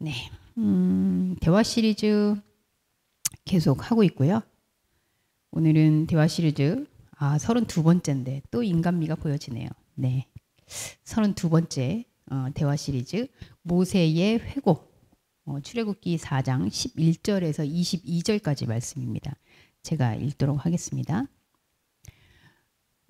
네, 대화 시리즈 계속 하고 있고요. 오늘은 대화 시리즈 32번째인데 또 인간미가 보여지네요. 네, 32번째 대화 시리즈 모세의 회고 출애굽기 4장 11절에서 22절까지 말씀입니다. 제가 읽도록 하겠습니다.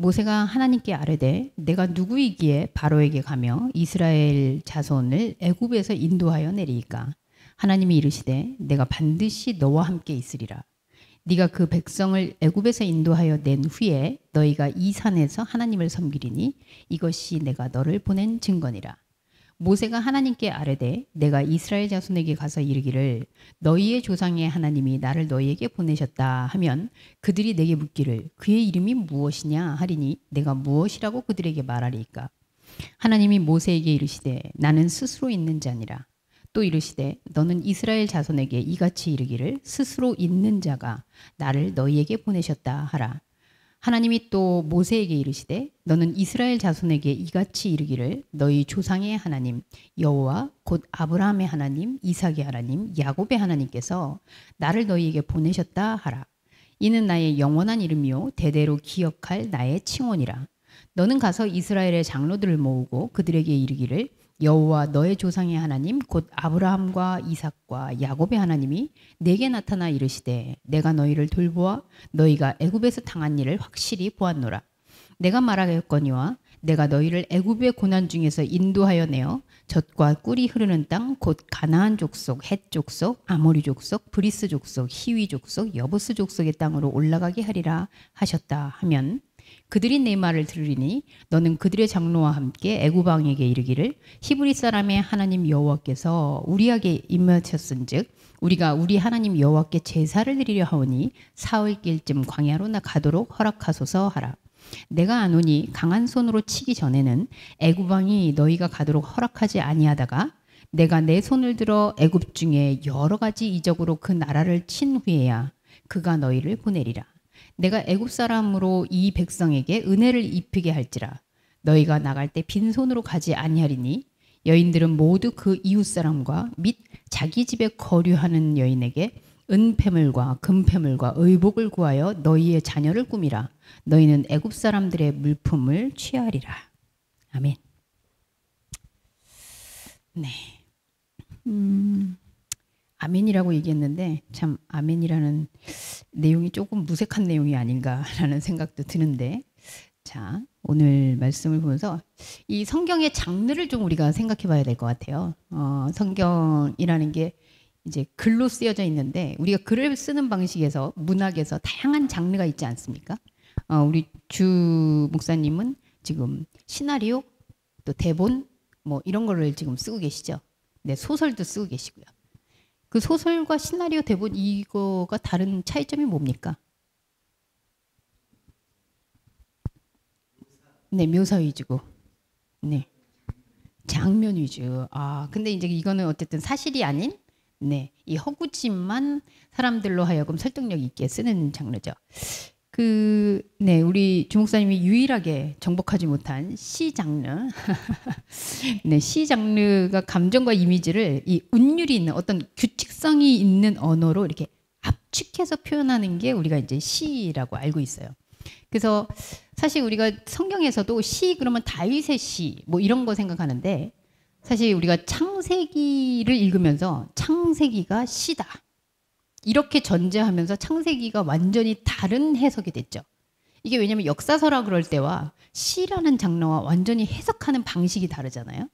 모세가 하나님께 아뢰되 내가 누구이기에 바로에게 가며 이스라엘 자손을 애굽에서 인도하여 내리이까. 하나님이 이르시되 내가 반드시 너와 함께 있으리라. 네가 그 백성을 애굽에서 인도하여 낸 후에 너희가 이 산에서 하나님을 섬기리니 이것이 내가 너를 보낸 증거니라. 모세가 하나님께 아뢰되 내가 이스라엘 자손에게 가서 이르기를 너희의 조상의 하나님이 나를 너희에게 보내셨다 하면 그들이 내게 묻기를 그의 이름이 무엇이냐 하리니 내가 무엇이라고 그들에게 말하리이까. 하나님이 모세에게 이르시되 나는 스스로 있는 자니라. 또 이르시되 너는 이스라엘 자손에게 이같이 이르기를 스스로 있는 자가 나를 너희에게 보내셨다 하라. 하나님이 또 모세에게 이르시되 너는 이스라엘 자손에게 이같이 이르기를 너희 조상의 하나님 여호와 곧 아브라함의 하나님 이삭의 하나님 야곱의 하나님께서 나를 너희에게 보내셨다 하라. 이는 나의 영원한 이름이요 대대로 기억할 나의 칭언이라. 너는 가서 이스라엘의 장로들을 모으고 그들에게 이르기를 여호와 너의 조상의 하나님 곧 아브라함과 이삭과 야곱의 하나님이 내게 나타나 이르시되 내가 너희를 돌보아 너희가 애굽에서 당한 일을 확실히 보았노라. 내가 말하겠거니와 내가 너희를 애굽의 고난 중에서 인도하여 내어 젖과 꿀이 흐르는 땅 곧 가나안 족속, 헷 족속, 아모리 족속, 브리스 족속, 히위 족속, 여부스 족속의 땅으로 올라가게 하리라 하셨다 하면 그들이 내 말을 들으리니 너는 그들의 장로와 함께 애굽 왕에게 이르기를 히브리 사람의 하나님 여호와께서 우리에게 임하셨은즉 우리가 우리 하나님 여호와께 제사를 드리려 하오니 사흘길쯤 광야로 나 가도록 허락하소서 하라. 내가 아노니 강한 손으로 치기 전에는 애굽 왕이 너희가 가도록 허락하지 아니하다가 내가 내 손을 들어 애굽 중에 여러 가지 이적으로 그 나라를 친 후에야 그가 너희를 보내리라. 내가 애굽 사람으로 이 백성에게 은혜를 입히게 할지라. 너희가 나갈 때 빈손으로 가지 아니하리니 여인들은 모두 그 이웃 사람과 및 자기 집에 거류하는 여인에게 은폐물과 금폐물과 의복을 구하여 너희의 자녀를 꾸미라. 너희는 애굽 사람들의 물품을 취하리라. 아멘. 네. 아멘이라고 얘기했는데 참 아멘이라는 내용이 조금 무색한 내용이 아닌가라는 생각도 드는데, 자, 오늘 말씀을 보면서 이 성경의 장르를 좀 우리가 생각해 봐야 될 것 같아요. 성경이라는 게 이제 글로 쓰여져 있는데 우리가 글을 쓰는 방식에서 문학에서 다양한 장르가 있지 않습니까? 우리 주 목사님은 지금 시나리오 또 대본 뭐 이런 거를 지금 쓰고 계시죠. 네, 소설도 쓰고 계시고요. 그 소설과 시나리오 대본 이거가 다른 차이점이 뭡니까? 네, 묘사 위주고. 네. 장면 위주. 근데 이제 이거는 어쨌든 사실이 아닌 이 허구짐만 사람들로 하여금 설득력 있게 쓰는 장르죠. 우리 주 목사님이 유일하게 정복하지 못한 시 장르. 네, 시 장르가 감정과 이미지를 이 운율이 있는 어떤 규칙성이 있는 언어로 이렇게 압축해서 표현하는 게 우리가 이제 시라고 알고 있어요. 그래서 사실 우리가 성경에서도 시 그러면 다윗의 시 뭐 이런 거 생각하는데 사실 우리가 창세기를 읽으면서 창세기가 시다. 이렇게 전제하면서 창세기가 완전히 다른 해석이 됐죠. 이게 왜냐하면 역사서라 그럴 때와 시라는 장르와 완전히 해석하는 방식이 다르잖아요.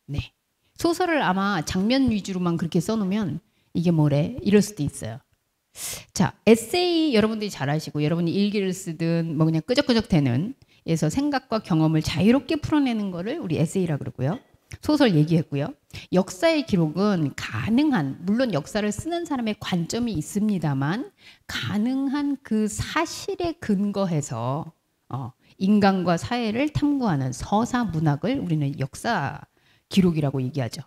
네. 소설을 아마 장면 위주로만 그렇게 써놓으면 이게 뭐래? 이럴 수도 있어요. 자, 에세이 여러분들이 잘 아시고 여러분이 일기를 쓰든 뭐 그냥 끄적끄적 되는 에서 생각과 경험을 자유롭게 풀어내는 거를 우리 에세이라 그러고요. 소설 얘기했고요. 역사의 기록은 가능한, 물론 역사를 쓰는 사람의 관점이 있습니다만 가능한 그 사실에 근거해서 인간과 사회를 탐구하는 서사 문학을 우리는 역사 기록이라고 얘기하죠.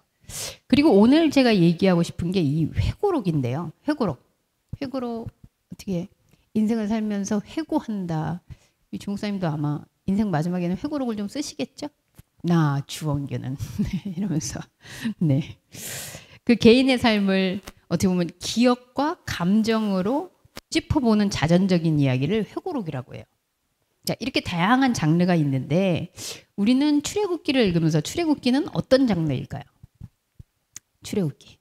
그리고 오늘 제가 얘기하고 싶은 게 이 회고록인데요. 회고록 어떻게 인생을 살면서 회고한다. 이 중목사님도 아마 인생 마지막에는 회고록을 좀 쓰시겠죠? 나 주원규는 이러면서 그 개인의 삶을 어떻게 보면 기억과 감정으로 짚어보는 자전적인 이야기를 회고록이라고 해요. 자, 이렇게 다양한 장르가 있는데 우리는 출애굽기를 읽으면서 출애굽기는 어떤 장르일까요? 출애굽기.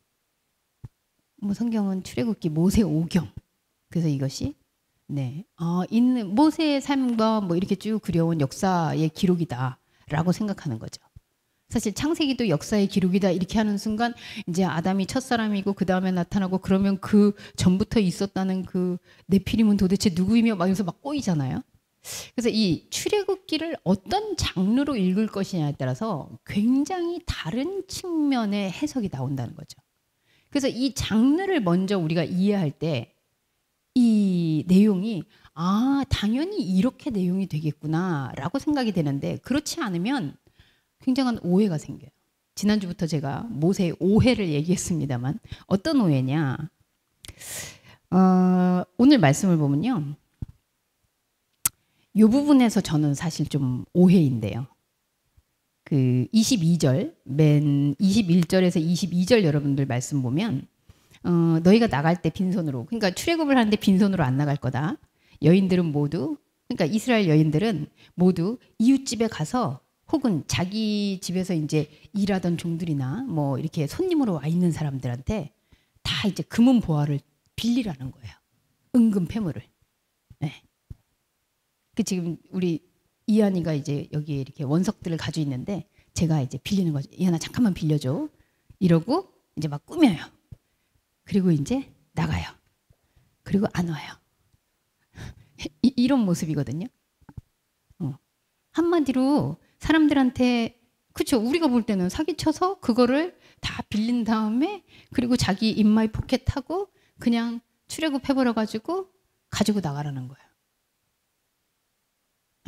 뭐 성경은 출애굽기, 모세 오경. 그래서 이것이 있는 모세의 삶과 뭐 이렇게 쭉 그려온 역사의 기록이다라고 생각하는 거죠. 사실 창세기도 역사의 기록이다 이렇게 하는 순간 이제 아담이 첫사람이고 그 다음에 나타나고 그러면 그 전부터 있었다는 그 네피림은 도대체 누구이며 막 이러면서 막 꼬이잖아요. 그래서 이 출애굽기를 어떤 장르로 읽을 것이냐에 따라서 굉장히 다른 측면의 해석이 나온다는 거죠. 그래서 이 장르를 먼저 우리가 이해할 때 이 내용이 당연히 이렇게 내용이 되겠구나라고 생각이 되는데 그렇지 않으면 굉장한 오해가 생겨요. 지난주부터 제가 모세의 오해를 얘기했습니다만 어떤 오해냐? 오늘 말씀을 보면요. 이 부분에서 저는 사실 좀 오해인데요. 그 22절, 맨 21절에서 22절 여러분들 말씀 보면 너희가 나갈 때 빈손으로, 그러니까 출애굽을 하는데 빈손으로 안 나갈 거다. 여인들은 모두, 그러니까 이스라엘 여인들은 모두 이웃집에 가서 혹은 자기 집에서 이제 일하던 종들이나 뭐 이렇게 손님으로 와 있는 사람들한테 다 이제 금은 보화를 빌리라는 거예요. 은금 패물을. 네. 그 지금 우리 이한이가 이제 여기에 이렇게 원석들을 가지고 있는데 제가 이제 빌리는 거죠. 이한아 잠깐만 빌려줘. 이러고 이제 막 꾸며요. 그리고 이제 나가요. 그리고 안 와요. 이런 모습이거든요. 한마디로 사람들한테 그렇죠. 우리가 볼 때는 사기쳐서 그거를 다 빌린 다음에 그리고 자기 인마이 포켓하고 그냥 출애굽해버려가지고 가지고 나가라는 거예요.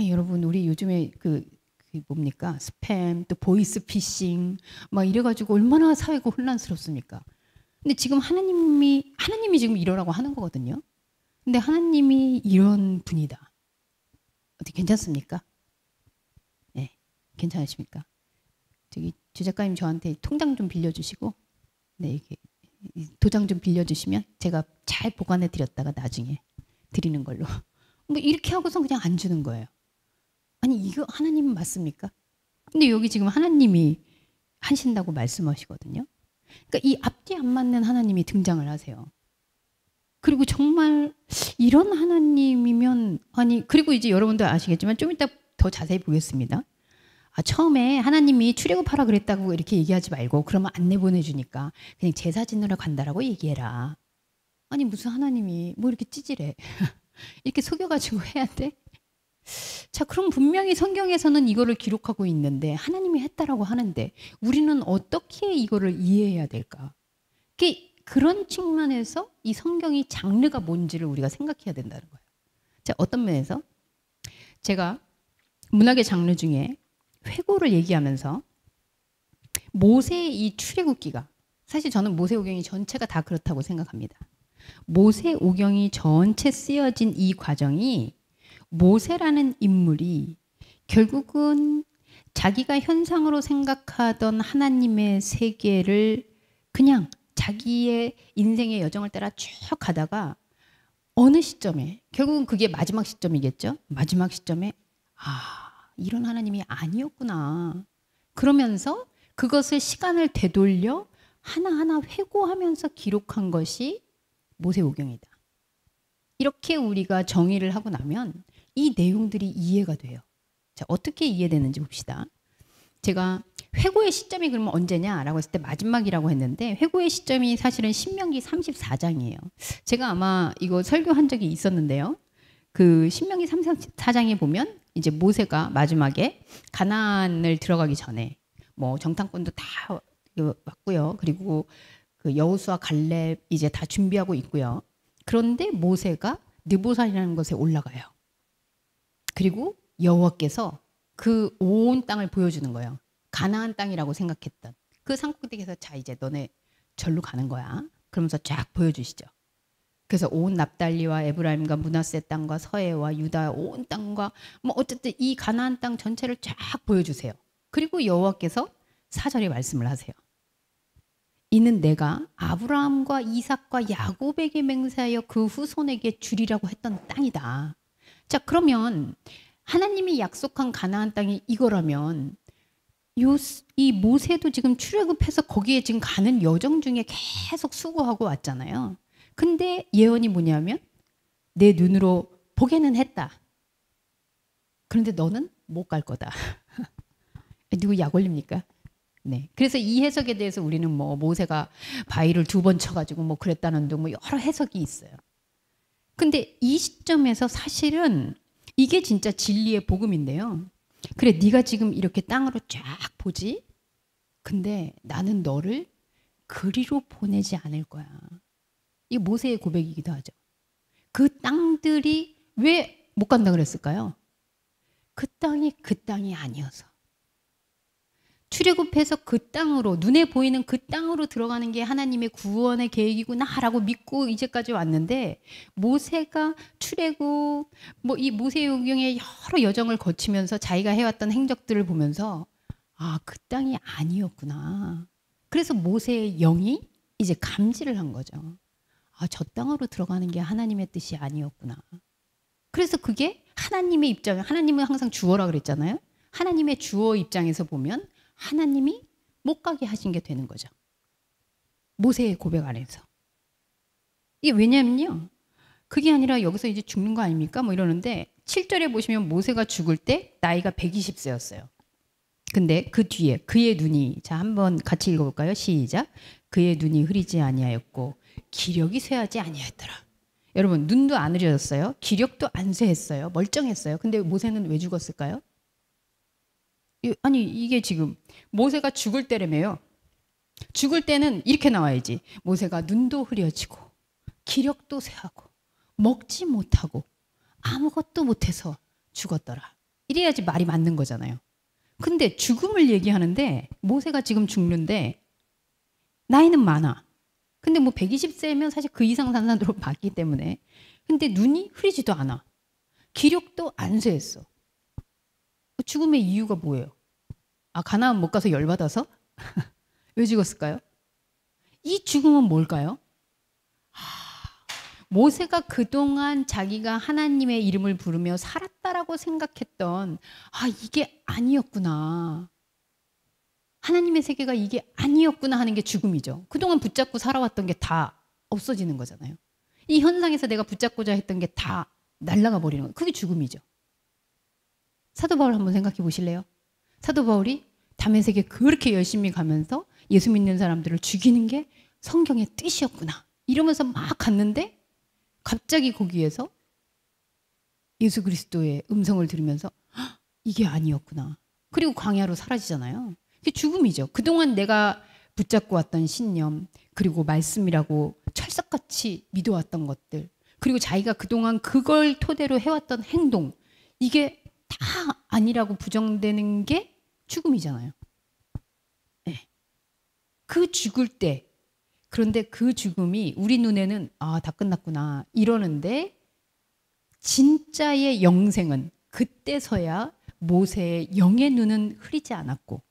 여러분 우리 요즘에 그 뭡니까 스팸 또 보이스피싱 막 이래가지고 얼마나 사회가 혼란스럽습니까? 근데 지금 하나님이 지금 이러라고 하는 거거든요. 근데 하나님이 이런 분이다. 어떻게 괜찮습니까? 네, 괜찮으십니까? 저기 주 작가님 저한테 통장 좀 빌려주시고, 네 이렇게 도장 좀 빌려주시면 제가 잘 보관해 드렸다가 나중에 드리는 걸로. 뭐 이렇게 하고서 그냥 안 주는 거예요. 아니 이거 하나님은 맞습니까? 근데 여기 지금 하나님이 하신다고 말씀하시거든요. 그러니까 이 앞뒤 안 맞는 하나님이 등장을 하세요. 그리고 정말 이런 하나님이면 그리고 이제 여러분도 아시겠지만 좀 이따 더 자세히 보겠습니다. 처음에 하나님이 출애굽하라 그랬다고 이렇게 얘기하지 말고 그러면 안 내보내주니까 그냥 제사 지내러 간다라고 얘기해라. 아니 무슨 하나님이 뭐 이렇게 찌질해. 이렇게 속여가지고 해야 돼? 자, 그럼 분명히 성경에서는 이거를 기록하고 있는데 하나님이 했다라고 하는데 우리는 어떻게 이거를 이해해야 될까? 그런 측면에서 이 성경이 장르가 뭔지를 우리가 생각해야 된다는 거예요. 자, 어떤 면에서 제가 문학의 장르 중에 회고를 얘기하면서 모세의 이 출애굽기가 사실 저는 모세오경이 전체가 다 그렇다고 생각합니다. 모세오경이 전체 쓰여진 이 과정이 모세라는 인물이 결국은 자기가 현상으로 생각하던 하나님의 세계를 그냥 자기의 인생의 여정을 따라 쭉 가다가 어느 시점에 결국은 그게 마지막 시점이겠죠. 마지막 시점에 이런 하나님이 아니었구나. 그러면서 그것을 시간을 되돌려 하나하나 회고하면서 기록한 것이 모세오경이다. 이렇게 우리가 정의를 하고 나면 이 내용들이 이해가 돼요. 자, 어떻게 이해되는지 봅시다. 제가 회고의 시점이 그러면 언제냐라고 했을 때 마지막이라고 했는데 회고의 시점이 사실은 신명기 34장이에요. 제가 아마 이거 설교한 적이 있었는데요. 그 신명기 34장에 보면 이제 모세가 마지막에 가나안을 들어가기 전에 뭐 정탐꾼도 다 왔고요. 그리고 그 여호수아 갈렙 이제 다 준비하고 있고요. 그런데 모세가 느보산이라는 곳에 올라가요. 그리고 여호와께서 그 온 땅을 보여주는 거예요. 가나안 땅이라고 생각했던 그 산꼭대기에서 자 이제 너네 절로 가는 거야. 그러면서 쫙 보여주시죠. 그래서 온 납달리와 에브라임과 므낫세 땅과 서해와 유다 온 땅과 뭐 어쨌든 이 가나안 땅 전체를 쫙 보여주세요. 그리고 여호와께서 4절에 말씀을 하세요. 이는 내가 아브라함과 이삭과 야곱에게 맹세하여 그 후손에게 주리라고 했던 땅이다. 자, 그러면 하나님이 약속한 가나안 땅이 이거라면 이 모세도 지금 출애굽해서 거기에 지금 가는 여정 중에 계속 수고하고 왔잖아요. 근데 예언이 뭐냐면 내 눈으로 보게는 했다. 그런데 너는 못 갈 거다. 누구 약 올립니까? 네. 그래서 이 해석에 대해서 우리는 뭐 모세가 바위를 2번 쳐가지고 뭐 그랬다는 등 뭐 여러 해석이 있어요. 근데 이 시점에서 사실은 이게 진짜 진리의 복음인데요. 그래, 네가 지금 이렇게 땅으로 쫙 보지? 근데 나는 너를 그리로 보내지 않을 거야. 이게 모세의 고백이기도 하죠. 그 땅들이 왜 못 간다 그랬을까요? 그 땅이 아니어서. 출애굽해서 그 땅으로, 눈에 보이는 그 땅으로 들어가는 게 하나님의 구원의 계획이구나라고 믿고 이제까지 왔는데, 모세가 출애굽, 뭐 이 모세오경의 여러 여정을 거치면서 자기가 해왔던 행적들을 보면서 아, 그 땅이 아니었구나. 그래서 모세의 영이 이제 감지를 한 거죠. 아, 저 땅으로 들어가는 게 하나님의 뜻이 아니었구나. 그래서 그게 하나님의 입장에, 하나님은 항상 주어라 그랬잖아요. 하나님의 주어 입장에서 보면 하나님이 못 가게 하신 게 되는 거죠. 모세의 고백 안에서. 이게 왜냐면요. 그게 아니라 여기서 이제 죽는 거 아닙니까? 뭐 이러는데 7절에 보시면 모세가 죽을 때 나이가 120세였어요. 근데 그 뒤에 그의 눈이, 자 한번 같이 읽어볼까요? 시작. 그의 눈이 흐리지 아니하였고 기력이 쇠하지 아니하였더라. 여러분, 눈도 안 흐려졌어요. 기력도 안 쇠했어요. 멀쩡했어요. 근데 모세는 왜 죽었을까요? 아니, 이게 지금 모세가 죽을 때라며요. 죽을 때는 이렇게 나와야지. 모세가 눈도 흐려지고 기력도 쇠하고 먹지 못하고 아무것도 못해서 죽었더라. 이래야지 말이 맞는 거잖아요. 근데 죽음을 얘기하는데 모세가 지금 죽는데 나이는 많아. 근데 뭐 120세면 사실 그 이상 산 사람으로 봤기 때문에. 근데 눈이 흐리지도 않아. 기력도 안 쇠했어. 죽음의 이유가 뭐예요? 아, 가나안 못 가서 열받아서? 왜 죽었을까요? 이 죽음은 뭘까요? 모세가 그동안 자기가 하나님의 이름을 부르며 살았다라고 생각했던 이게 아니었구나. 하나님의 세계가 이게 아니었구나 하는 게 죽음이죠. 그동안 붙잡고 살아왔던 게 다 없어지는 거잖아요. 이 현상에서 내가 붙잡고자 했던 게 다 날아가 버리는 거예요. 그게 죽음이죠. 사도 바울 한번 생각해 보실래요? 사도 바울이 다메섹에 그렇게 열심히 가면서 예수 믿는 사람들을 죽이는 게 성경의 뜻이었구나 이러면서 막 갔는데 갑자기 거기에서 예수 그리스도의 음성을 들으면서 이게 아니었구나. 그리고 광야로 사라지잖아요. 그게 죽음이죠. 그동안 내가 붙잡고 왔던 신념, 그리고 말씀이라고 철석같이 믿어왔던 것들, 그리고 자기가 그동안 그걸 토대로 해왔던 행동, 이게 다 아니라고 부정되는 게 죽음이잖아요. 네. 그 죽을 때, 그런데 그 죽음이 우리 눈에는 다 끝났구나 이러는데 진짜의 영생은 그때서야 모세의 영의 눈은 흐리지 않았고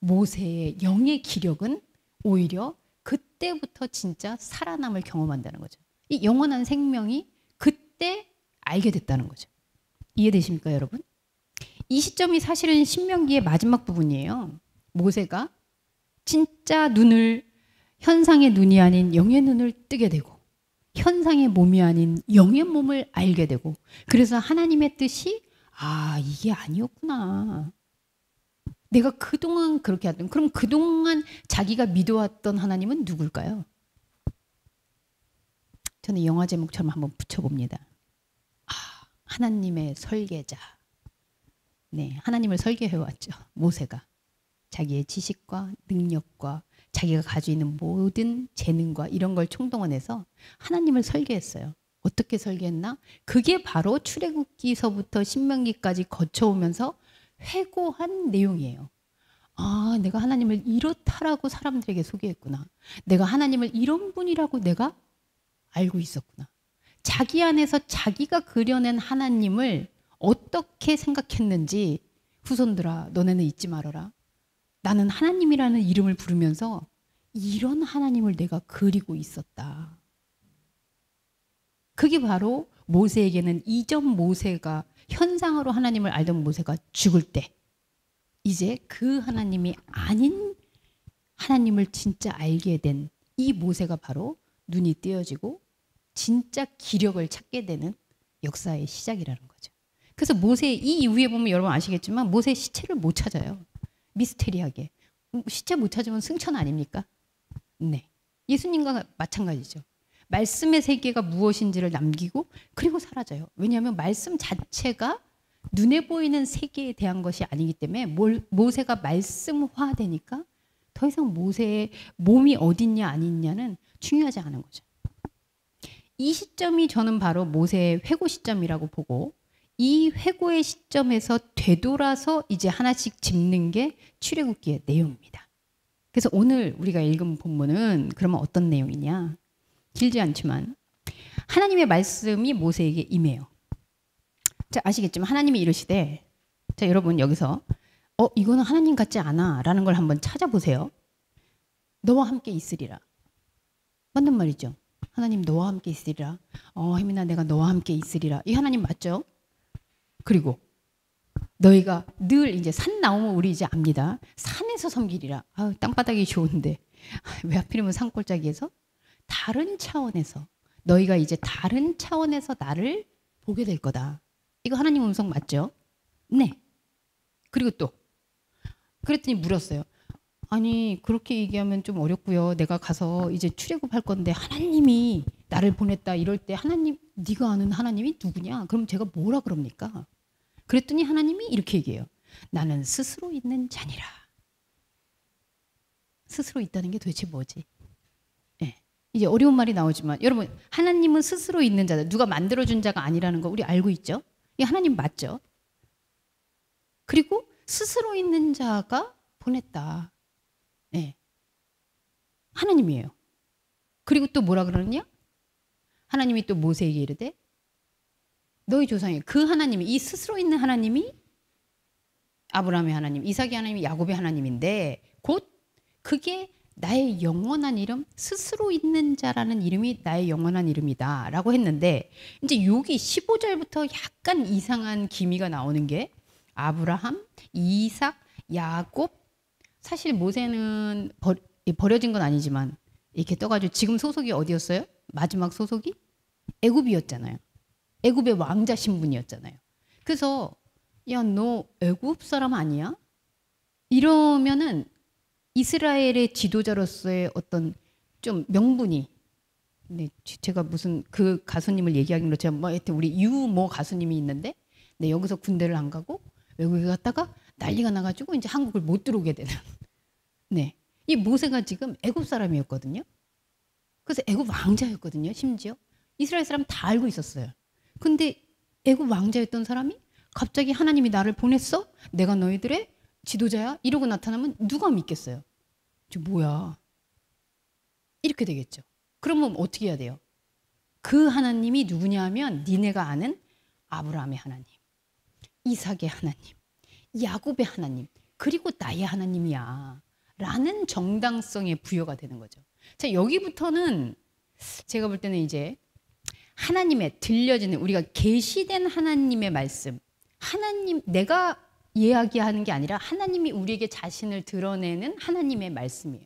모세의 영의 기력은 오히려 그때부터 진짜 살아남을 경험한다는 거죠. 이 영원한 생명이 그때 알게 됐다는 거죠. 이해되십니까, 여러분? 이 시점이 사실은 신명기의 마지막 부분이에요. 모세가 진짜 눈을, 현상의 눈이 아닌 영의 눈을 뜨게 되고 현상의 몸이 아닌 영의 몸을 알게 되고, 그래서 하나님의 뜻이 이게 아니었구나. 내가 그동안 그렇게 했던, 그럼 그동안 자기가 믿어왔던 하나님은 누굴까요? 저는 영화 제목처럼 한번 붙여봅니다. 하나님의 설계자. 네, 하나님을 설계해왔죠. 모세가. 자기의 지식과 능력과 자기가 가지고 있는 모든 재능과 이런 걸 총동원해서 하나님을 설계했어요. 어떻게 설계했나? 그게 바로 출애굽기서부터 신명기까지 거쳐오면서 회고한 내용이에요. 내가 하나님을 이렇다라고 사람들에게 소개했구나. 내가 하나님을 이런 분이라고 내가 알고 있었구나. 자기 안에서 자기가 그려낸 하나님을 어떻게 생각했는지, 후손들아 너네는 잊지 말아라. 나는 하나님이라는 이름을 부르면서 이런 하나님을 내가 그리고 있었다. 그게 바로 모세에게는 이전 모세가 현상으로 하나님을 알던 모세가 죽을 때 이제 그 하나님이 아닌 하나님을 진짜 알게 된 이 모세가 바로 눈이 띄어지고 진짜 기력을 찾게 되는 역사의 시작이라는 거죠. 그래서 모세 이 이후에 보면 여러분 아시겠지만 모세의 시체를 못 찾아요. 미스테리하게. 시체 못 찾으면 승천 아닙니까? 네. 예수님과 마찬가지죠. 말씀의 세계가 무엇인지를 남기고 그리고 사라져요. 왜냐하면 말씀 자체가 눈에 보이는 세계에 대한 것이 아니기 때문에 모세가 말씀화되니까 더 이상 모세의 몸이 어딨냐 아니냐는 중요하지 않은 거죠. 이 시점이 저는 바로 모세의 회고 시점이라고 보고 이 회고의 시점에서 되돌아서 이제 하나씩 짚는 게 출애굽기의 내용입니다. 그래서 오늘 우리가 읽은 본문은 그러면 어떤 내용이냐? 길지 않지만 하나님의 말씀이 모세에게 임해요. 자, 아시겠지만 하나님이 이르시되 자, 여러분 여기서 이거는 하나님 같지 않아 라는 걸 한번 찾아보세요. 너와 함께 있으리라. 맞는 말이죠. 하나님 너와 함께 있으리라. 혜민아 내가 너와 함께 있으리라. 이 하나님 맞죠? 그리고 너희가 늘 이제 산 나오면 우리 이제 압니다. 산에서 섬기리라. 땅바닥이 좋은데 왜 하필이면 산골짜기에서? 다른 차원에서 너희가 이제 다른 차원에서 나를 보게 될 거다. 이거 하나님 음성 맞죠? 네. 그리고 또 그랬더니 물었어요. 아니 그렇게 얘기하면 좀 어렵고요. 내가 가서 이제 출애굽할 건데 하나님이 나를 보냈다 이럴 때 하나님 네가 아는 하나님이 누구냐? 그럼 제가 뭐라 그럽니까? 그랬더니 하나님이 이렇게 얘기해요. 나는 스스로 있는 자니라. 스스로 있다는 게 도대체 뭐지? 네. 이제 어려운 말이 나오지만 여러분 하나님은 스스로 있는 자다. 누가 만들어준 자가 아니라는 거 우리 알고 있죠? 이게 하나님 맞죠? 그리고 스스로 있는 자가 보냈다. 네. 하나님이에요. 그리고 또 뭐라 그러느냐? 하나님이 또 모세에게 이르되 너희 조상이 그 하나님이 이 스스로 있는 하나님이 아브라함의 하나님, 이삭의 하나님, 야곱의 하나님인데 곧 그게 나의 영원한 이름, 스스로 있는 자라는 이름이 나의 영원한 이름이다 라고 했는데 이제 여기 15절부터 약간 이상한 기미가 나오는 게 아브라함, 이삭, 야곱 사실 모세는 버려진 건 아니지만 이렇게 떠가지고 지금 소속이 어디였어요? 마지막 소속이 애굽이었잖아요. 애굽의 왕자 신분이었잖아요. 그래서 야, 너 애굽 사람 아니야? 이러면은 이스라엘의 지도자로서의 어떤 좀 명분이 네, 제가 무슨 그 가수님을 얘기하기로 제가 뭐 하여튼 우리 유모 가수님이 있는데 네, 여기서 군대를 안 가고 외국에 갔다가 난리가 나가지고 이제 한국을 못 들어오게 되는 네, 이 모세가 지금 애굽 사람이었거든요. 그래서 애굽 왕자였거든요. 심지어 이스라엘 사람 다 알고 있었어요. 근데 애굽 왕자였던 사람이 갑자기 하나님이 나를 보냈어? 내가 너희들의 지도자야? 이러고 나타나면 누가 믿겠어요? 저 뭐야? 이렇게 되겠죠. 그러면 어떻게 해야 돼요? 그 하나님이 누구냐 하면 니네가 아는 아브라함의 하나님, 이삭의 하나님, 야곱의 하나님, 그리고 나의 하나님이야 라는 정당성의 부여가 되는 거죠. 자, 여기부터는 제가 볼 때는 이제 하나님의 들려지는 우리가 계시된 하나님의 말씀, 하나님 내가 이야기하는 게 아니라 하나님이 우리에게 자신을 드러내는 하나님의 말씀이에요.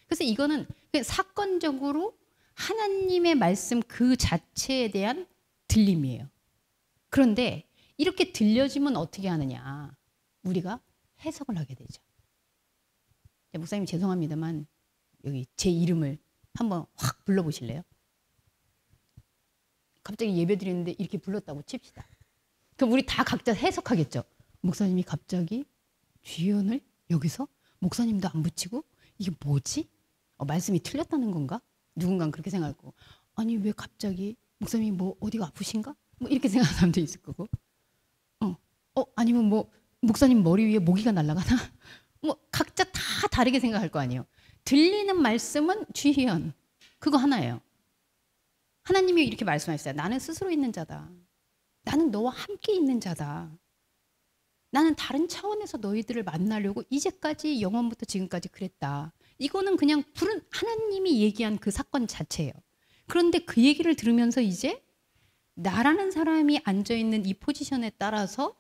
그래서 이거는 사건적으로 하나님의 말씀 그 자체에 대한 들림이에요. 그런데 이렇게 들려지면 어떻게 하느냐? 우리가 해석을 하게 되죠. 목사님 죄송합니다만 여기 제 이름을 한번 확 불러보실래요? 갑자기 예배 드리는데 이렇게 불렀다고 칩시다. 그럼 우리 다 각자 해석하겠죠. 목사님이 갑자기 주연을 여기서 목사님도 안 붙이고 이게 뭐지? 말씀이 틀렸다는 건가? 누군가는 그렇게 생각하고 아니 왜 갑자기 목사님이 뭐 어디가 아프신가? 뭐 이렇게 생각하는 사람도 있을 거고 아니면 뭐 목사님 머리 위에 모기가 날아가나? 뭐 각자 다 다르게 생각할 거 아니에요. 들리는 말씀은 주희연 그거 하나예요. 하나님이 이렇게 말씀하셨어요. 나는 스스로 있는 자다. 나는 너와 함께 있는 자다. 나는 다른 차원에서 너희들을 만나려고 이제까지 영원부터 지금까지 그랬다. 이거는 그냥 하나님이 얘기한 그 사건 자체예요. 그런데 그 얘기를 들으면서 이제 나라는 사람이 앉아있는 이 포지션에 따라서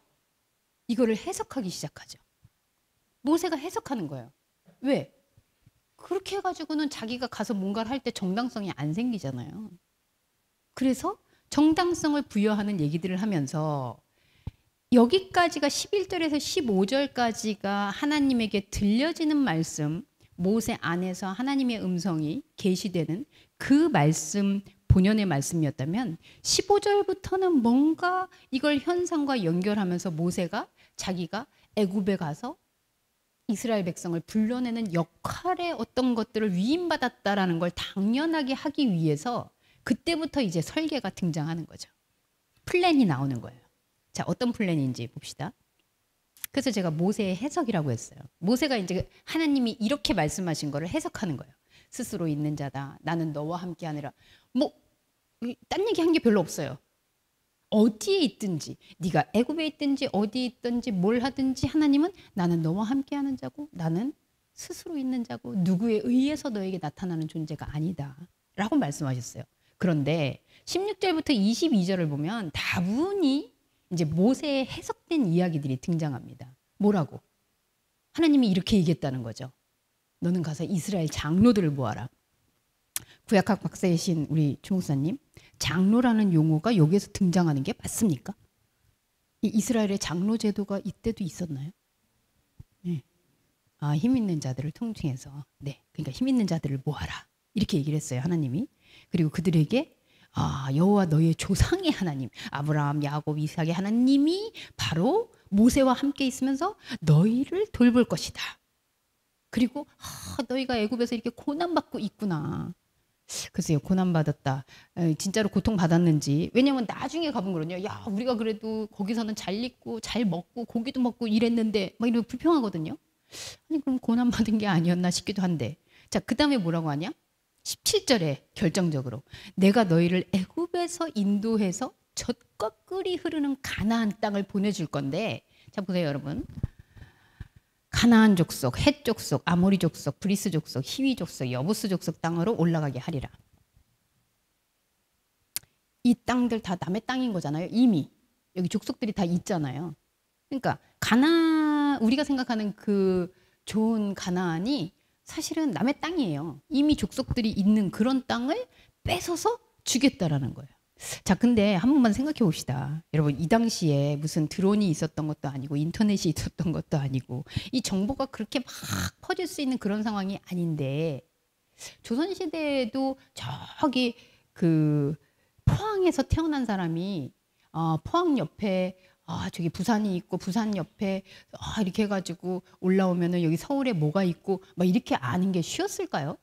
이거를 해석하기 시작하죠. 모세가 해석하는 거예요. 왜? 그렇게 해가지고는 자기가 가서 뭔가를 할 때 정당성이 안 생기잖아요. 그래서 정당성을 부여하는 얘기들을 하면서 여기까지가 11절에서 15절까지가 하나님에게 들려지는 말씀, 모세 안에서 하나님의 음성이 계시되는 그 말씀, 본연의 말씀이었다면 15절부터는 뭔가 이걸 현상과 연결하면서 모세가 자기가 애굽에 가서 이스라엘 백성을 불러내는 역할의 어떤 것들을 위임받았다라는 걸 당연하게 하기 위해서 그때부터 이제 설계가 등장하는 거죠. 플랜이 나오는 거예요. 자, 어떤 플랜인지 봅시다. 그래서 제가 모세의 해석이라고 했어요. 모세가 이제 하나님이 이렇게 말씀하신 거를 해석하는 거예요. 스스로 있는 자다. 나는 너와 함께 하느라. 뭐 딴 얘기 한 게 별로 없어요. 어디에 있든지, 네가 애굽에 있든지 어디에 있든지 뭘 하든지 하나님은 나는 너와 함께하는 자고 나는 스스로 있는 자고 누구에 의해서 너에게 나타나는 존재가 아니다 라고 말씀하셨어요. 그런데 16절부터 22절을 보면 다분히 이제 모세의 해석된 이야기들이 등장합니다. 뭐라고? 하나님이 이렇게 얘기했다는 거죠. 너는 가서 이스라엘 장로들을 모아라. 구약학 박사이신 우리 주 목사님, 장로라는 용어가 여기에서 등장하는 게 맞습니까? 이 이스라엘의 장로 제도가 이때도 있었나요? 네. 아, 힘 있는 자들을 통칭해서, 네, 그러니까 힘 있는 자들을 모아라 이렇게 얘기를 했어요, 하나님이. 그리고 그들에게 여호와 너의 조상의 하나님, 아브라함, 야곱, 이삭의 하나님이 바로 모세와 함께 있으면서 너희를 돌볼 것이다. 그리고 너희가 애굽에서 이렇게 고난받고 있구나. 글쎄요, 고난받았다. 진짜로 고통받았는지. 왜냐면 나중에 가보면 야, 우리가 그래도 거기서는 잘 입고 잘 먹고 고기도 먹고 이랬는데 막 이러면 불평하거든요. 아니 그럼 고난받은 게 아니었나 싶기도 한데. 자, 그 다음에 뭐라고 하냐? 17절에 결정적으로 내가 너희를 애굽에서 인도해서 젖과 꿀이 흐르는 가나안 땅을 보내줄 건데, 자 보세요 여러분. 가나안 족속, 헷 족속, 아모리 족속, 브리스 족속, 히위 족속, 여부스 족속 땅으로 올라가게 하리라. 이 땅들 다 남의 땅인 거잖아요. 이미 여기 족속들이 다 있잖아요. 그러니까 우리가 생각하는 그 좋은 가나안이 사실은 남의 땅이에요. 이미 족속들이 있는 그런 땅을 뺏어서 주겠다라는 거예요. 자, 근데 한 번만 생각해 봅시다. 여러분, 이 당시에 무슨 드론이 있었던 것도 아니고 인터넷이 있었던 것도 아니고 이 정보가 그렇게 막 퍼질 수 있는 그런 상황이 아닌데, 조선시대에도 저기 그 포항에서 태어난 사람이 포항 옆에 저기 부산이 있고 부산 옆에 이렇게 해가지고 올라오면은 여기 서울에 뭐가 있고 막 이렇게 아는 게 쉬웠을까요?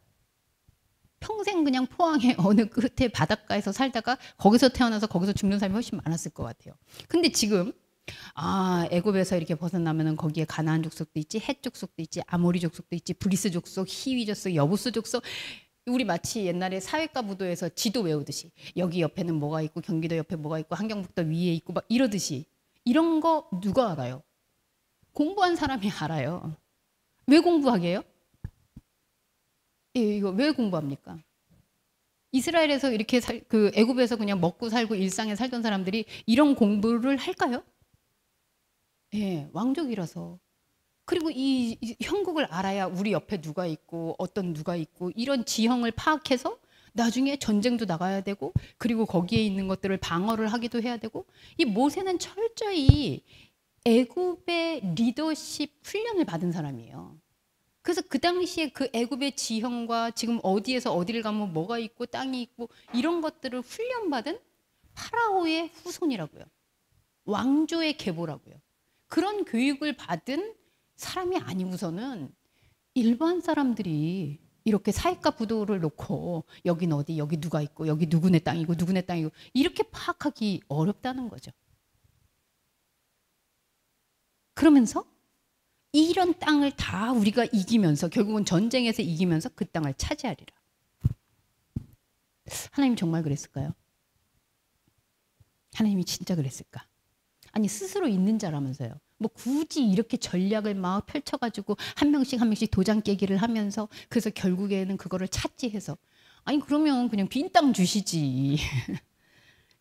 평생 그냥 포항의 어느 끝에 바닷가에서 살다가 거기서 태어나서 거기서 죽는 사람이 훨씬 많았을 것 같아요. 근데 지금 애굽에서 이렇게 벗어나면은 거기에 가나안 족속도 있지, 헷 족속도 있지, 아모리 족속도 있지, 브리스 족속, 히위 족속, 여부스 족속. 우리 마치 옛날에 사회과 부도에서 지도 외우듯이 여기 옆에는 뭐가 있고 경기도 옆에 뭐가 있고 한경북도 위에 있고 막 이러듯이, 이런 거 누가 알아요? 공부한 사람이 알아요. 왜 공부하게 해요? 이거 왜 공부합니까? 이스라엘에서 이렇게 그 애굽에서 그냥 먹고 살고 일상에 살던 사람들이 이런 공부를 할까요? 예, 왕족이라서. 그리고 이 형국을 알아야 우리 옆에 누가 있고 어떤 누가 있고 이런 지형을 파악해서 나중에 전쟁도 나가야 되고, 그리고 거기에 있는 것들을 방어를 하기도 해야 되고. 이 모세는 철저히 애굽의 리더십 훈련을 받은 사람이에요. 그래서 그 당시에 그 애굽의 지형과 지금 어디에서 어디를 가면 뭐가 있고 땅이 있고 이런 것들을 훈련받은 파라오의 후손이라고요. 왕조의 계보라고요. 그런 교육을 받은 사람이 아니고서는 일반 사람들이 이렇게 사익과 부도를 놓고 여기는 어디, 여기 누가 있고 여기 누구네 땅이고 누구네 땅이고 이렇게 파악하기 어렵다는 거죠. 그러면서 이런 땅을 다 우리가 이기면서 결국은 전쟁에서 이기면서 그 땅을 차지하리라. 하나님 정말 그랬을까요? 하나님이 진짜 그랬을까? 아니 스스로 있는 자라면서요. 뭐 굳이 이렇게 전략을 막 펼쳐가지고 한 명씩 한 명씩 도장 깨기를 하면서 그래서 결국에는 그거를 차지해서 아니 그러면 그냥 빈 땅 주시지.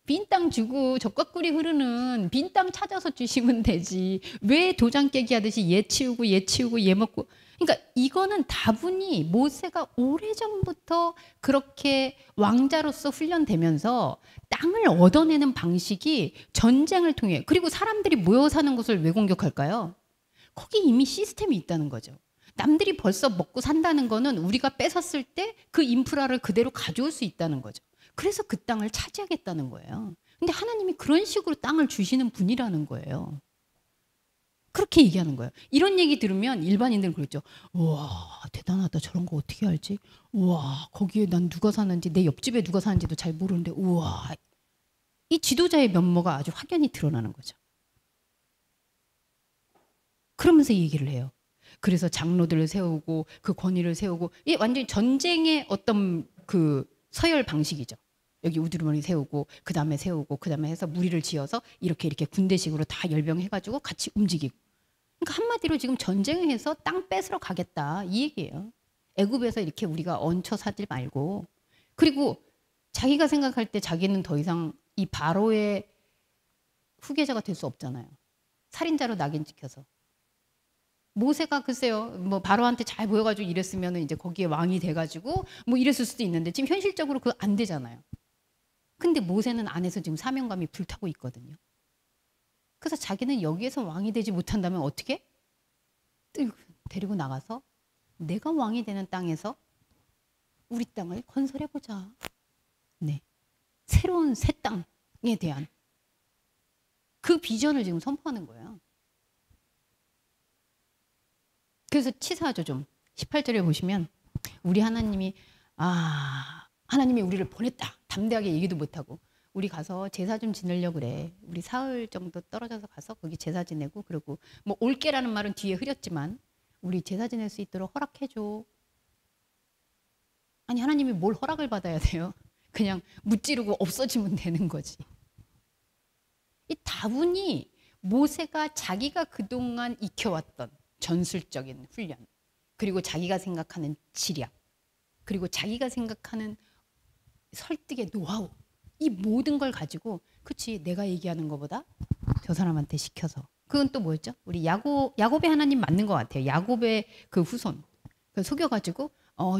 빈 땅 주고 적과꿀이 흐르는 빈 땅 찾아서 주시면 되지. 왜 도장 깨기 하듯이 얘 치우고 얘 치우고 얘 먹고. 그러니까 이거는 다분히 모세가 오래전부터 그렇게 왕자로서 훈련되면서 땅을 얻어내는 방식이 전쟁을 통해 그리고 사람들이 모여 사는 것을 왜 공격할까요? 거기 이미 시스템이 있다는 거죠. 남들이 벌써 먹고 산다는 거는 우리가 뺏었을 때 그 인프라를 그대로 가져올 수 있다는 거죠. 그래서 그 땅을 차지하겠다는 거예요. 근데 하나님이 그런 식으로 땅을 주시는 분이라는 거예요. 그렇게 얘기하는 거예요. 이런 얘기 들으면 일반인들은 그랬죠. 우와 대단하다. 저런 거 어떻게 알지? 우와 거기에 난 누가 사는지 내 옆집에 누가 사는지도 잘 모르는데 우와 이 지도자의 면모가 아주 확연히 드러나는 거죠. 그러면서 얘기를 해요. 그래서 장로들을 세우고 그 권위를 세우고 이게 완전히 전쟁의 어떤 그 서열 방식이죠. 여기 우두루머리 세우고 그 다음에 세우고 그 다음에 해서 무리를 지어서 이렇게 열병식으로 다 열병해가지고 같이 움직이고. 그러니까 한마디로 지금 전쟁을 해서 땅 뺏으러 가겠다 이 얘기예요. 애굽에서 이렇게 우리가 얹혀 사지 말고. 그리고 자기가 생각할 때 자기는 더 이상 이 바로의 후계자가 될 수 없잖아요. 살인자로 낙인 찍혀서. 모세가 글쎄요, 뭐 바로한테 잘 보여가지고 이랬으면 이제 거기에 왕이 돼가지고 뭐 이랬을 수도 있는데 지금 현실적으로 그거 안 되잖아요. 근데 모세는 안에서 지금 사명감이 불타고 있거든요. 그래서 자기는 여기에서 왕이 되지 못한다면 어떻게? 데리고 나가서 내가 왕이 되는 땅에서 우리 땅을 건설해보자. 네, 새로운 새 땅에 대한 그 비전을 지금 선포하는 거예요. 그래서 치사하죠 좀. 18절에 보시면 우리 하나님이 하나님이 우리를 보냈다. 담대하게 얘기도 못하고 우리 가서 제사 좀 지내려고 그래. 우리 사흘 정도 떨어져서 가서 거기 제사 지내고 그리고 뭐 올게라는 말은 뒤에 흐렸지만 우리 제사 지낼 수 있도록 허락해줘. 아니 하나님이 뭘 허락을 받아야 돼요? 그냥 무찌르고 없어지면 되는 거지. 이 다분히 모세가 자기가 그동안 익혀왔던 전술적인 훈련 그리고 자기가 생각하는 지략 그리고 자기가 생각하는 설득의 노하우 이 모든 걸 가지고 그치 내가 얘기하는 것보다 저 사람한테 시켜서 그건 또 뭐였죠? 우리 야곱의 하나님 맞는 것 같아요. 야곱의 그 후손 속여가지고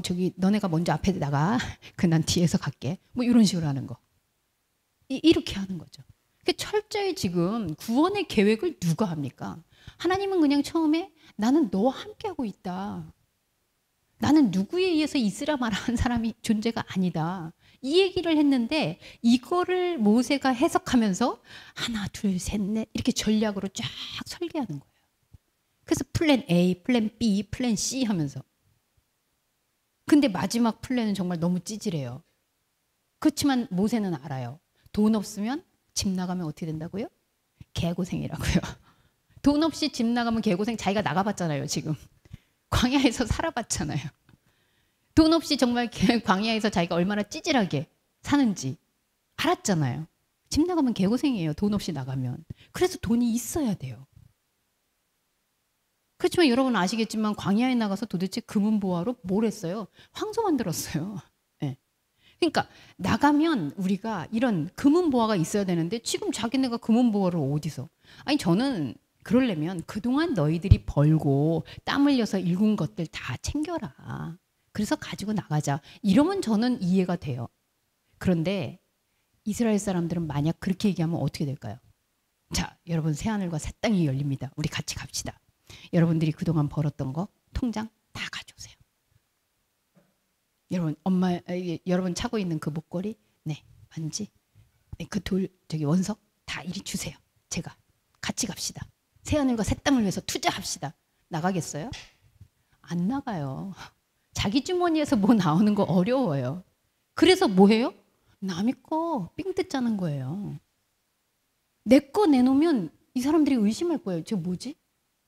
저기 너네가 먼저 앞에 나가 그 난 뒤에서 갈게 뭐 이런 식으로 하는 거 이렇게 하는 거죠. 철저히 지금 구원의 계획을 누가 합니까? 하나님은 그냥 처음에 나는 너와 함께하고 있다. 나는 누구에 의해서 있으라 말하는 사람이 존재가 아니다. 이 얘기를 했는데 이거를 모세가 해석하면서 하나 둘 셋 넷 이렇게 전략으로 쫙 설계하는 거예요. 그래서 플랜 A, 플랜 B, 플랜 C 하면서 근데 마지막 플랜은 정말 너무 찌질해요. 그렇지만 모세는 알아요. 돈 없으면 집 나가면 어떻게 된다고요? 개고생이라고요. 돈 없이 집 나가면 개고생. 자기가 나가봤잖아요 지금. 광야에서 살아봤잖아요. 돈 없이 정말 광야에서 자기가 얼마나 찌질하게 사는지 알았잖아요. 집 나가면 개고생이에요. 돈 없이 나가면. 그래서 돈이 있어야 돼요. 그렇지만 여러분 아시겠지만 광야에 나가서 도대체 금은보화로 뭘 했어요? 황소 만들었어요. 네. 그러니까 나가면 우리가 이런 금은보화가 있어야 되는데 지금 자기네가 금은보화를 어디서. 아니 저는 그러려면 그동안 너희들이 벌고 땀 흘려서 일군 것들 다 챙겨라. 그래서 가지고 나가자. 이러면 저는 이해가 돼요. 그런데 이스라엘 사람들은 만약 그렇게 얘기하면 어떻게 될까요? 자, 여러분 새하늘과 새 땅이 열립니다. 우리 같이 갑시다. 여러분들이 그동안 벌었던 거 통장 다 가져오세요. 여러분 여러분 차고 있는 그 목걸이, 네 반지, 네, 그 돌 저기 원석 다 이리 주세요. 제가 같이 갑시다. 새하늘과 새 땅을 위해서 투자합시다. 나가겠어요? 안 나가요. 자기 주머니에서 뭐 나오는 거 어려워요. 그래서 뭐 해요? 남의 거 삥 뜯자는 거예요. 내 거 내놓으면 이 사람들이 의심할 거예요. 저 뭐지?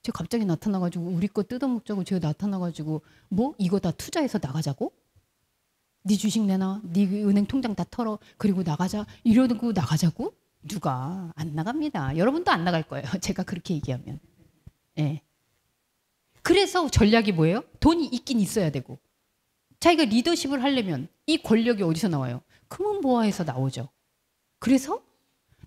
저 갑자기 나타나가지고 우리 거 뜯어먹자고 저 나타나가지고 뭐 이거 다 투자해서 나가자고? 네 주식 내놔, 네 은행 통장 다 털어, 그리고 나가자 이러고 나가자고? 누가 안 나갑니다. 여러분도 안 나갈 거예요. 제가 그렇게 얘기하면. 예. 그래서 전략이 뭐예요? 돈이 있긴 있어야 되고. 자기가 리더십을 하려면 이 권력이 어디서 나와요? 금은보화에서 나오죠. 그래서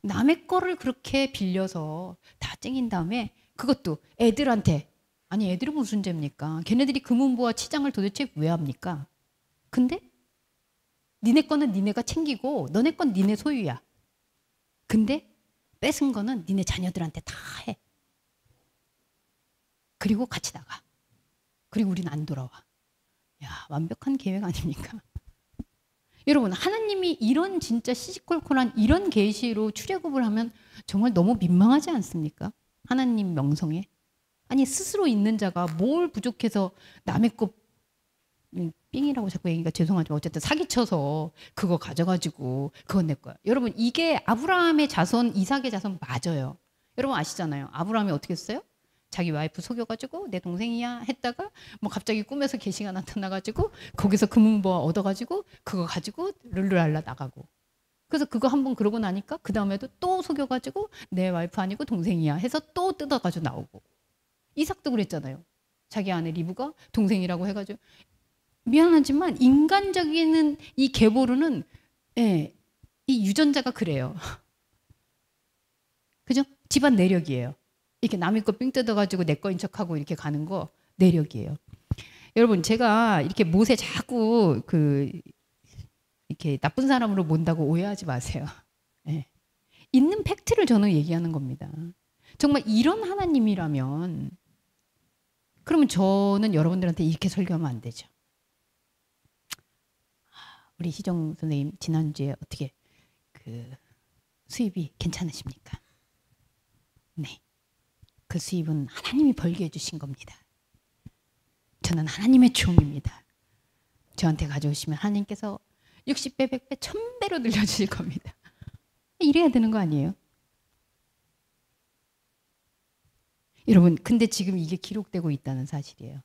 남의 거를 그렇게 빌려서 다 쟁인 다음에 그것도 애들한테, 아니 애들은 무슨 죄입니까? 걔네들이 금은보화 치장을 도대체 왜 합니까? 근데 니네 거는 니네가 챙기고 너네 건 니네 소유야. 근데 뺏은 거는 니네 자녀들한테 다 해. 그리고 같이 나가. 그리고 우린 안 돌아와. 야, 완벽한 계획 아닙니까? 여러분, 하나님이 이런 진짜 시시콜콜한 이런 계시로 출애굽을 하면 정말 너무 민망하지 않습니까? 하나님 명성에. 아니, 스스로 있는 자가 뭘 부족해서 남의 거 삥이라고 자꾸 얘기가 죄송하지만 어쨌든 사기쳐서 그거 가져가지고 그건 내 거야. 여러분, 이게 아브라함의 자손, 이삭의 자손 맞아요. 여러분 아시잖아요. 아브라함이 어떻게 했어요? 자기 와이프 속여가지고 내 동생이야 했다가 뭐 갑자기 꿈에서 계시가 나타나가지고 거기서 금은보화 얻어가지고 그거 가지고 룰루랄라 나가고. 그래서 그거 한번 그러고 나니까 그 다음에도 또 속여가지고 내 와이프 아니고 동생이야 해서 또 뜯어가지고 나오고. 이삭도 그랬잖아요. 자기 아내 리브가 동생이라고 해가지고. 미안하지만 인간적인 이 계보로는 예, 이 유전자가 그래요. 그죠? 집안 내력이에요. 이렇게 남의 거 삥 뜯어가지고 내 거인 척하고 이렇게 가는 거 내력이에요. 여러분 제가 이렇게 못에 자꾸 이렇게 나쁜 사람으로 본다고 오해하지 마세요. 네. 있는 팩트를 저는 얘기하는 겁니다. 정말 이런 하나님이라면 그러면 저는 여러분들한테 이렇게 설교하면 안 되죠. 우리 희정 선생님 지난주에 어떻게 수입이 괜찮으십니까? 네. 그 수입은 하나님이 벌게 해주신 겁니다. 저는 하나님의 종입니다. 저한테 가져오시면 하나님께서 60배, 100배, 1000배로 늘려주실 겁니다. 이래야 되는 거 아니에요? 여러분, 근데 지금 이게 기록되고 있다는 사실이에요.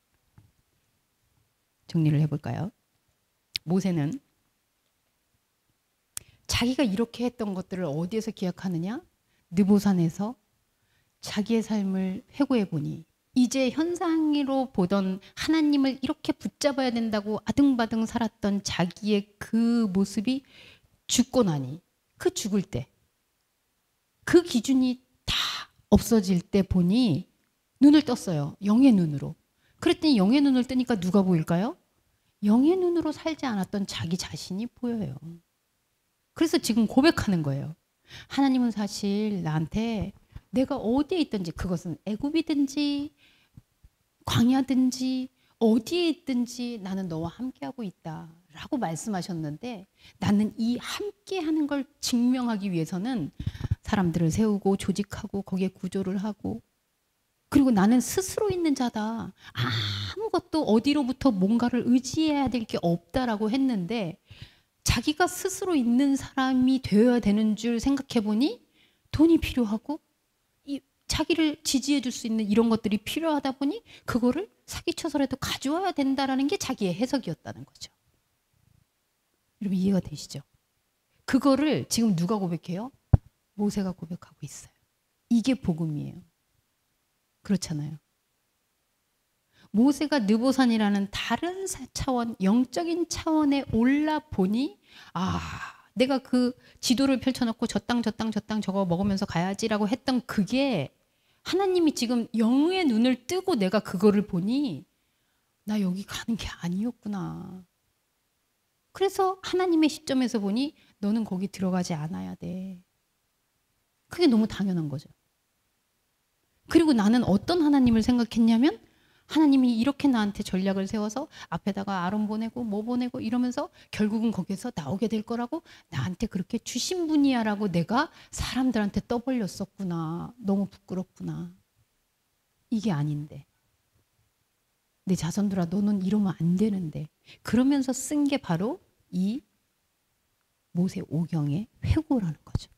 정리를 해볼까요? 모세는 자기가 이렇게 했던 것들을 어디에서 기억하느냐? 느보산에서 자기의 삶을 회고해 보니 이제 현상으로 보던 하나님을 이렇게 붙잡아야 된다고 아등바등 살았던 자기의 그 모습이 죽고 나니 그 죽을 때 그 기준이 다 없어질 때 보니 눈을 떴어요. 영의 눈으로. 그랬더니 영의 눈을 뜨니까 누가 보일까요? 영의 눈으로 살지 않았던 자기 자신이 보여요. 그래서 지금 고백하는 거예요. 하나님은 사실 나한테 내가 어디에 있든지 그것은 애굽이든지 광야든지 어디에 있든지 나는 너와 함께하고 있다라고 말씀하셨는데 나는 이 함께하는 걸 증명하기 위해서는 사람들을 세우고 조직하고 거기에 구조를 하고 그리고 나는 스스로 있는 자다. 아무것도 어디로부터 뭔가를 의지해야 될 게 없다라고 했는데 자기가 스스로 있는 사람이 되어야 되는 줄 생각해 보니 돈이 필요하고 자기를 지지해 줄 수 있는 이런 것들이 필요하다 보니 그거를 사기쳐서라도 가져와야 된다라는 게 자기의 해석이었다는 거죠. 여러분 이해가 되시죠? 그거를 지금 누가 고백해요? 모세가 고백하고 있어요. 이게 복음이에요. 그렇잖아요. 모세가 느보산이라는 다른 차원, 영적인 차원에 올라보니 내가 그 지도를 펼쳐놓고 저 땅 저거 먹으면서 가야지라고 했던 그게 하나님이 지금 영의 눈을 뜨고 내가 그거를 보니 나 여기 가는 게 아니었구나. 그래서 하나님의 시점에서 보니 너는 거기 들어가지 않아야 돼. 그게 너무 당연한 거죠. 그리고 나는 어떤 하나님을 생각했냐면 하나님이 이렇게 나한테 전략을 세워서 앞에다가 아론 보내고 뭐 보내고 이러면서 결국은 거기서 나오게 될 거라고 나한테 그렇게 주신 분이야라고 내가 사람들한테 떠벌렸었구나. 너무 부끄럽구나. 이게 아닌데. 내 자손들아 너는 이러면 안 되는데. 그러면서 쓴 게 바로 이 모세 오경의 회고라는 거죠.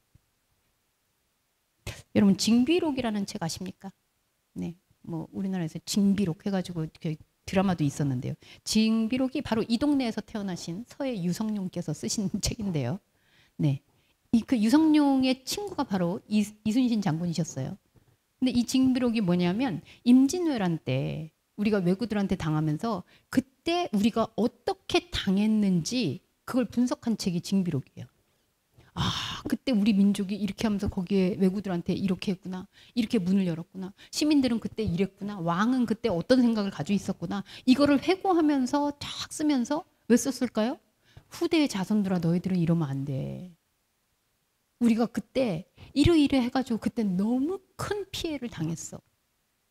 여러분 징비록이라는 책 아십니까? 네. 뭐 우리나라에서 징비록 해가지고 드라마도 있었는데요. 징비록이 바로 이 동네에서 태어나신 서해 유성룡께서 쓰신 책인데요. 네, 그 유성룡의 친구가 바로 이순신 장군이셨어요. 근데 이 징비록이 뭐냐면 임진왜란 때 우리가 왜구들한테 당하면서 그때 우리가 어떻게 당했는지 그걸 분석한 책이 징비록이에요. 아, 그때 우리 민족이 이렇게 하면서 거기에 왜구들한테 이렇게 했구나. 이렇게 문을 열었구나. 시민들은 그때 이랬구나. 왕은 그때 어떤 생각을 가지고 있었구나. 이거를 회고하면서 쫙 쓰면서 왜 썼을까요? 후대의 자손들아 너희들은 이러면 안 돼. 우리가 그때 이러이러 해가지고 그때 너무 큰 피해를 당했어.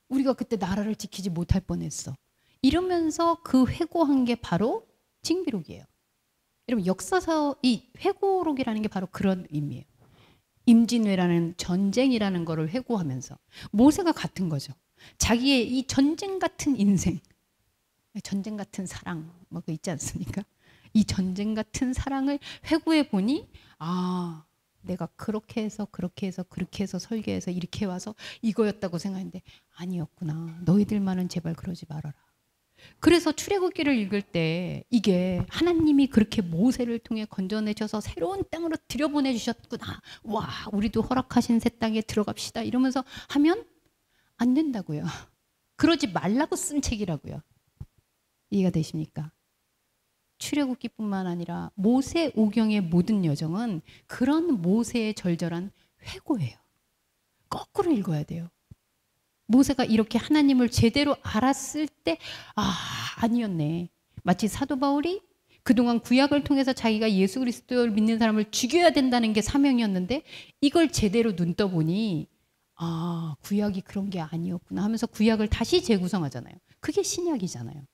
우리가 그때 나라를 지키지 못할 뻔했어. 이러면서 그 회고한 게 바로 징비록이에요. 여러분 역사서 이 회고록이라는 게 바로 그런 의미예요. 임진왜라는 전쟁이라는 거를 회고하면서 모세가 같은 거죠. 자기의 이 전쟁 같은 인생, 전쟁 같은 사랑 뭐 그 있지 않습니까? 이 전쟁 같은 사랑을 회고해 보니 아 내가 그렇게 해서 그렇게 해서 그렇게 해서 설계해서 이렇게 와서 이거였다고 생각했는데 아니었구나. 너희들만은 제발 그러지 말아라. 그래서 출애굽기를 읽을 때 이게 하나님이 그렇게 모세를 통해 건져내셔서 새로운 땅으로 들여보내주셨구나. 와 우리도 허락하신 새 땅에 들어갑시다. 이러면서 하면 안 된다고요. 그러지 말라고 쓴 책이라고요. 이해가 되십니까? 출애굽기뿐만 아니라 모세 오경의 모든 여정은 그런 모세의 절절한 회고예요. 거꾸로 읽어야 돼요. 모세가 이렇게 하나님을 제대로 알았을 때 아니었네. 마치 사도 바울이 그동안 구약을 통해서 자기가 예수 그리스도를 믿는 사람을 죽여야 된다는 게 사명이었는데 이걸 제대로 눈 떠보니 구약이 그런 게 아니었구나 하면서 구약을 다시 재구성하잖아요. 그게 신약이잖아요.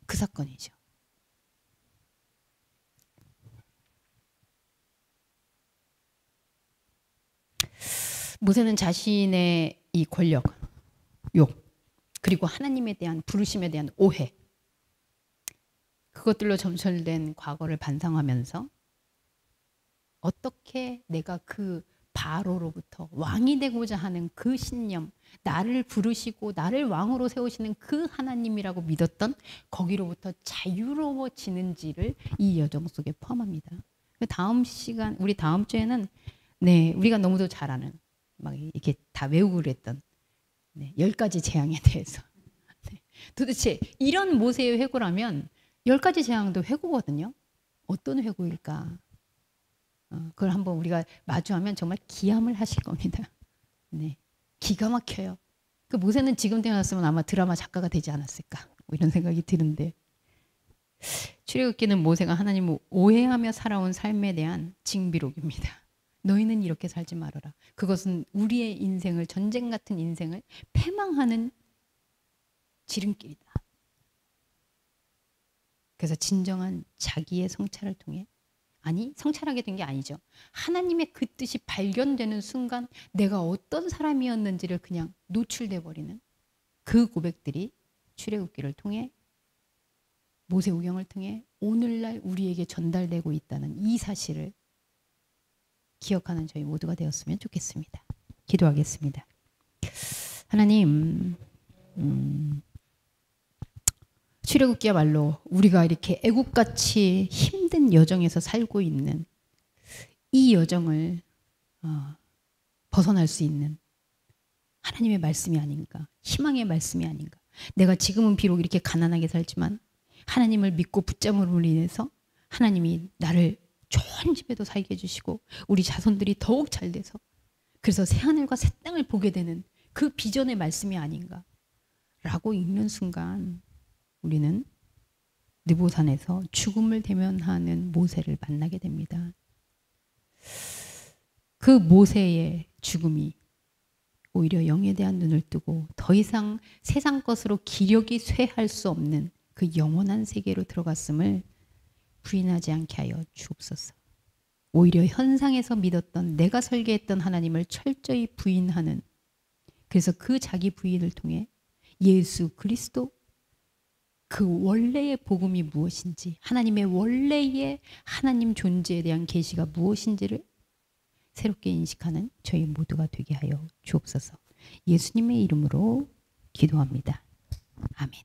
그 사건이죠. 모세는 자신의 이 권력, 욕, 그리고 하나님에 대한 부르심에 대한 오해, 그것들로 점철된 과거를 반성하면서 어떻게 내가 그 바로로부터 왕이 되고자 하는 그 신념, 나를 부르시고 나를 왕으로 세우시는 그 하나님이라고 믿었던 거기로부터 자유로워지는지를 이 여정 속에 포함합니다. 다음 시간, 우리 다음 주에는 우리가 너무도 잘 아는 막 이렇게 다 외우고 그랬던 10가지 재앙에 대해서 도대체 이런 모세의 회고라면 10가지 재앙도 회고거든요. 어떤 회고일까? 그걸 한번 우리가 마주하면 정말 기함을 하실 겁니다. 기가 막혀요. 그 모세는 지금 태어났으면 아마 드라마 작가가 되지 않았을까 뭐 이런 생각이 드는데 출애굽기는 모세가 하나님을 오해하며 살아온 삶에 대한 징비록입니다. 너희는 이렇게 살지 말아라. 그것은 우리의 인생을 전쟁 같은 인생을 패망하는 지름길이다. 그래서 진정한 자기의 성찰을 통해 성찰하게 된 게 아니죠. 하나님의 그 뜻이 발견되는 순간 내가 어떤 사람이었는지를 그냥 노출돼 버리는 그 고백들이 출애굽기를 통해 모세오경을 통해 오늘날 우리에게 전달되고 있다는 이 사실을 기억하는 저희 모두가 되었으면 좋겠습니다. 기도하겠습니다. 하나님, 출애굽기야말로 우리가 이렇게 애국같이 힘든 여정에서 살고 있는 이 여정을 벗어날 수 있는 하나님의 말씀이 아닌가, 희망의 말씀이 아닌가. 내가 지금은 비록 이렇게 가난하게 살지만 하나님을 믿고 붙잡음으로 인해서 하나님이 나를 좋은 집에도 살게 해주시고 우리 자손들이 더욱 잘 돼서 그래서 새하늘과 새 땅을 보게 되는 그 비전의 말씀이 아닌가 라고 읽는 순간 우리는 느보산에서 죽음을 대면하는 모세를 만나게 됩니다. 그 모세의 죽음이 오히려 영에 대한 눈을 뜨고 더 이상 세상 것으로 기력이 쇠할 수 없는 그 영원한 세계로 들어갔음을 부인하지 않게 하여 주옵소서. 오히려 현상에서 믿었던 내가 설계했던 하나님을 철저히 부인하는, 그래서 그 자기 부인을 통해 예수 그리스도 그 원래의 복음이 무엇인지, 하나님의 원래의 하나님 존재에 대한 계시가 무엇인지를 새롭게 인식하는 저희 모두가 되게 하여 주옵소서. 예수님의 이름으로 기도합니다. 아멘.